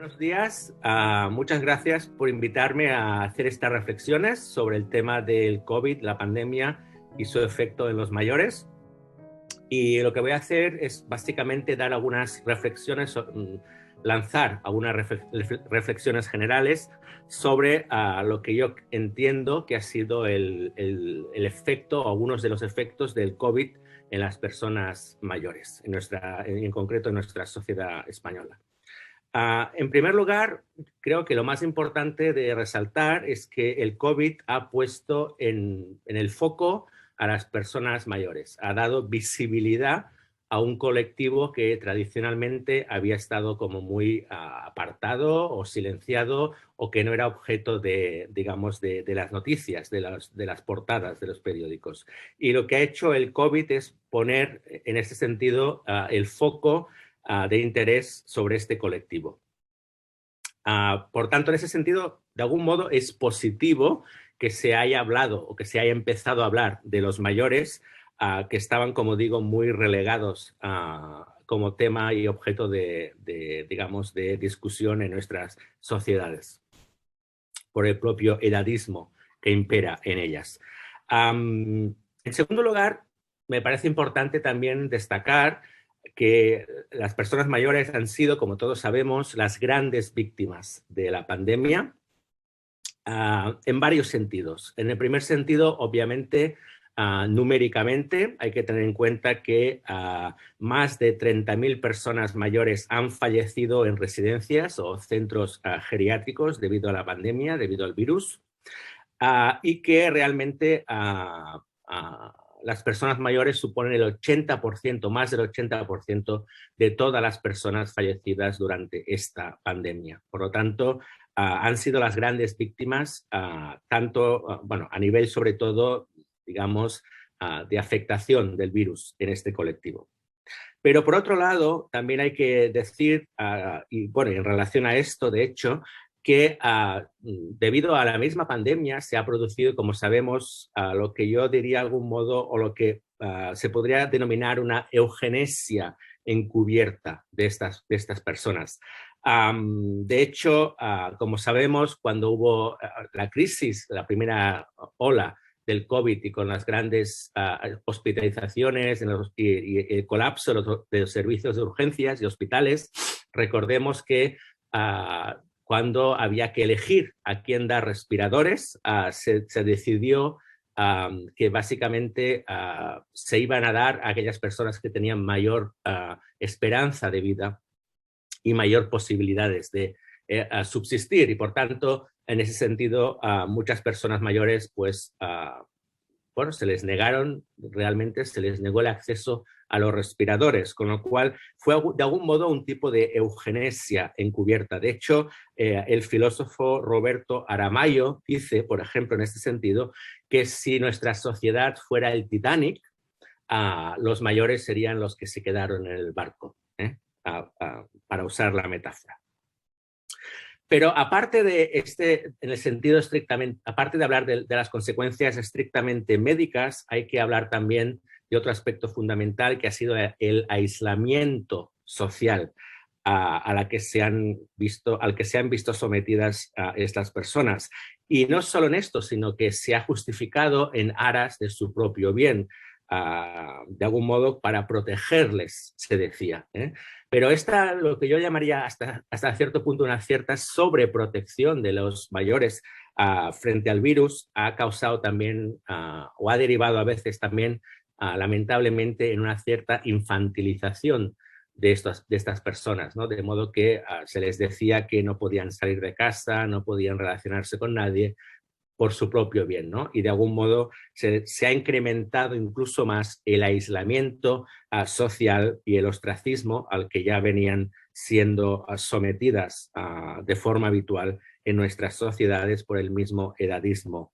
Buenos días, muchas gracias por invitarme a hacer estas reflexiones sobre el tema del COVID, la pandemia y su efecto en los mayores. Y lo que voy a hacer es básicamente dar algunas reflexiones, lanzar algunas reflexiones generales sobre lo que yo entiendo que ha sido el efecto, algunos de los efectos del COVID en las personas mayores, en concreto en nuestra sociedad española. En primer lugar, creo que lo más importante de resaltar es que el COVID ha puesto en el foco a las personas mayores, ha dado visibilidad a un colectivo que tradicionalmente había estado como muy apartado o silenciado o que no era objeto de, digamos, de las noticias, de las portadas de los periódicos. Y lo que ha hecho el COVID es poner en ese sentido el foco de interés sobre este colectivo. Por tanto, en ese sentido, de algún modo es positivo que se haya hablado o que se haya empezado a hablar de los mayores que estaban, como digo, muy relegados como tema y objeto digamos, de discusión en nuestras sociedades por el propio edadismo que impera en ellas. En segundo lugar, me parece importante también destacar que las personas mayores han sido, como todos sabemos, las grandes víctimas de la pandemia en varios sentidos. En el primer sentido, obviamente, numéricamente, hay que tener en cuenta que más de 30.000 personas mayores han fallecido en residencias o centros geriátricos debido a la pandemia, debido al virus, y que realmente las personas mayores suponen el 80%, más del 80% de todas las personas fallecidas durante esta pandemia. Por lo tanto, han sido las grandes víctimas, tanto, bueno, a nivel sobre todo, digamos, de afectación del virus en este colectivo. Pero por otro lado, también hay que decir, y bueno, en relación a esto, de hecho, que debido a la misma pandemia se ha producido, como sabemos, lo que yo diría de algún modo, o lo que se podría denominar una eugenesia encubierta de estas personas. De hecho, como sabemos, cuando hubo la crisis, la primera ola del COVID y con las grandes hospitalizaciones y el colapso de los servicios de urgencias y hospitales, recordemos que cuando había que elegir a quién dar respiradores, se decidió que básicamente se iban a dar a aquellas personas que tenían mayor esperanza de vida y mayor posibilidades de subsistir. Y por tanto, en ese sentido, muchas personas mayores, pues, bueno, realmente se les negó el acceso a los respiradores, con lo cual fue de algún modo un tipo de eugenesia encubierta. De hecho, el filósofo Roberto Aramayo dice, por ejemplo, en este sentido, que si nuestra sociedad fuera el Titanic, los mayores serían los que se quedaron en el barco, para usar la metáfora. Pero aparte de en el sentido estrictamente, aparte de hablar de las consecuencias estrictamente médicas, hay que hablar también de otro aspecto fundamental que ha sido el aislamiento social al que se han visto sometidas estas personas. Y no solo en esto, sino que se ha justificado en aras de su propio bien, de algún modo para protegerles, se decía. Pero lo que yo llamaría hasta cierto punto una cierta sobreprotección de los mayores frente al virus ha causado también, o ha derivado a veces también, lamentablemente, en una cierta infantilización de estas personas, ¿no? De modo que se les decía que no podían salir de casa, no podían relacionarse con nadie por su propio bien, ¿no? Y de algún modo se ha incrementado incluso más el aislamiento social y el ostracismo al que ya venían siendo sometidas de forma habitual en nuestras sociedades por el mismo edadismo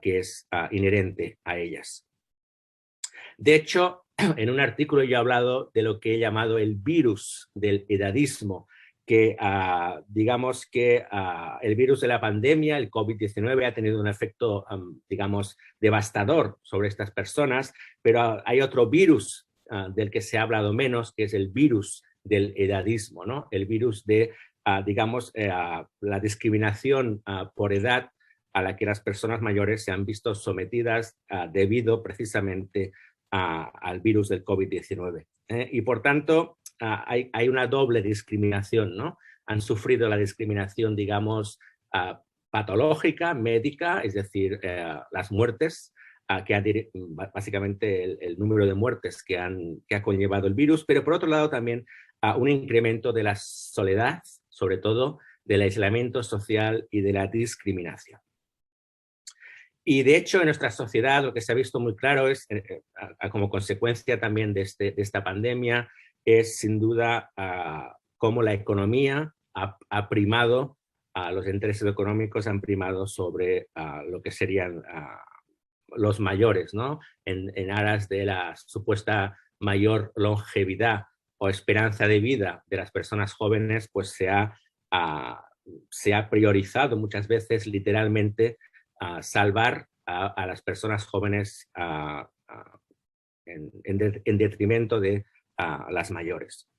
que es inherente a ellas. De hecho, en un artículo yo he hablado de lo que he llamado el virus del edadismo, que digamos que el virus de la pandemia, el COVID-19, ha tenido un efecto, digamos, devastador sobre estas personas, pero hay otro virus del que se ha hablado menos, que es el virus del edadismo, ¿no? El virus de digamos, la discriminación por edad a la que las personas mayores se han visto sometidas debido precisamente al virus del COVID-19. Y por tanto, hay una doble discriminación, ¿no? Han sufrido la discriminación, digamos, patológica, médica, es decir, las muertes, básicamente el número de muertes que ha conllevado el virus, pero por otro lado también un incremento de la soledad, sobre todo del aislamiento social y de la discriminación. Y de hecho en nuestra sociedad lo que se ha visto muy claro es, como consecuencia también de esta pandemia, es sin duda cómo la economía ha primado, los intereses económicos han primado sobre lo que serían los mayores, ¿no? En aras de la supuesta mayor longevidad o esperanza de vida de las personas jóvenes, pues se ha priorizado muchas veces literalmente salvar a las personas jóvenes en detrimento de las mayores.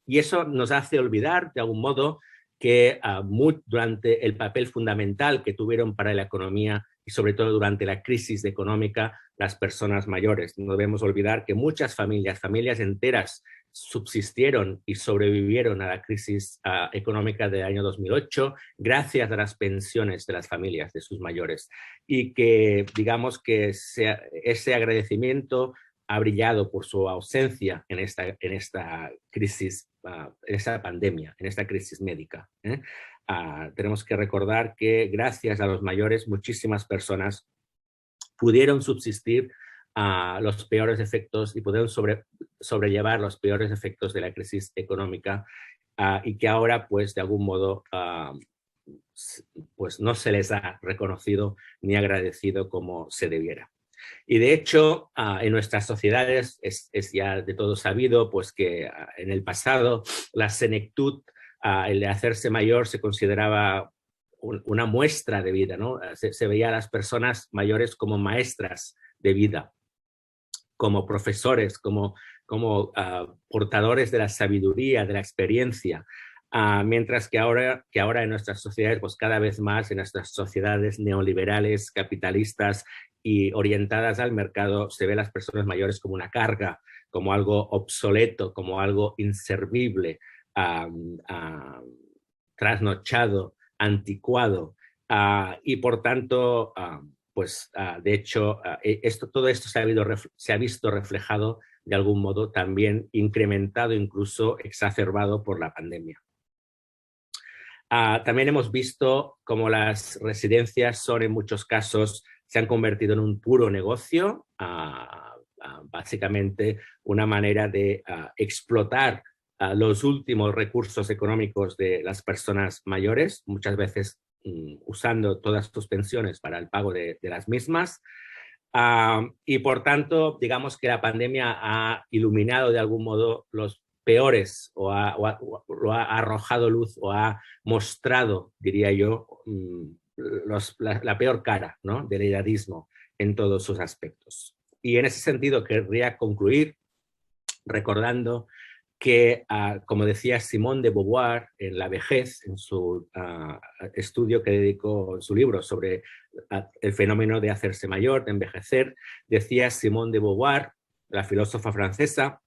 Y eso nos hace olvidar, de algún modo, que durante el papel fundamental que tuvieron para la economía y sobre todo durante la crisis económica, las personas mayores. No debemos olvidar que muchas familias enteras subsistieron y sobrevivieron a la crisis económica del año 2008 gracias a las pensiones de las familias de sus mayores, y que digamos que ese agradecimiento ha brillado por su ausencia en esta crisis, en esta pandemia, en esta crisis médica. Tenemos que recordar que gracias a los mayores muchísimas personas pudieron subsistir los peores efectos y pudieron sobrellevar los peores efectos de la crisis económica, y que ahora pues de algún modo pues no se les ha reconocido ni agradecido como se debiera. Y de hecho, en nuestras sociedades es ya de todo sabido pues que en el pasado la senectud, el de hacerse mayor, se consideraba una muestra de vida, ¿no? Se veía a las personas mayores como maestras de vida, como profesores, como portadores de la sabiduría, de la experiencia. Mientras que ahora en nuestras sociedades, pues cada vez más en nuestras sociedades neoliberales, capitalistas y orientadas al mercado, se ve a las personas mayores como una carga, como algo obsoleto, como algo inservible, trasnochado, anticuado, y por tanto, pues de hecho, todo esto se ha visto reflejado de algún modo también incrementado, incluso exacerbado por la pandemia. También hemos visto cómo las residencias son en muchos casos, se han convertido en un puro negocio, básicamente una manera de explotar los últimos recursos económicos de las personas mayores, muchas veces usando todas sus pensiones para el pago de las mismas. Y por tanto, digamos que la pandemia ha iluminado de algún modo los peores, lo ha arrojado luz o ha mostrado, diría yo, la peor cara, ¿no?, del edadismo en todos sus aspectos. Y en ese sentido querría concluir recordando que, como decía Simone de Beauvoir en La vejez, en su estudio que dedicó, su libro sobre el fenómeno de hacerse mayor, de envejecer, decía Simone de Beauvoir, la filósofa francesa,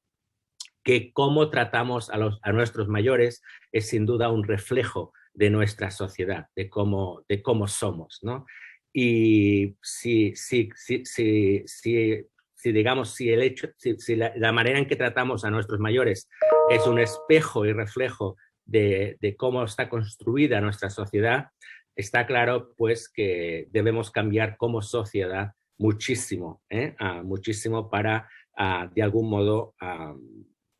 que cómo tratamos a nuestros mayores es sin duda un reflejo de nuestra sociedad, de cómo somos, ¿no? Y si digamos, si la manera en que tratamos a nuestros mayores es un espejo y reflejo de cómo está construida nuestra sociedad, está claro pues que debemos cambiar como sociedad muchísimo, muchísimo para de algún modo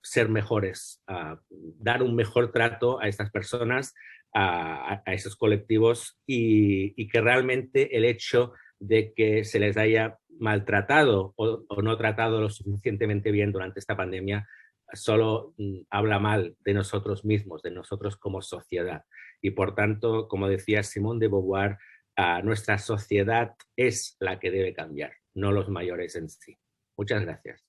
ser mejores, dar un mejor trato a estas personas, a esos colectivos, y que realmente el hecho de que se les haya maltratado o no tratado lo suficientemente bien durante esta pandemia solo habla mal de nosotros mismos, de nosotros como sociedad. Y por tanto, como decía Simone de Beauvoir, nuestra sociedad es la que debe cambiar, no los mayores en sí. Muchas gracias.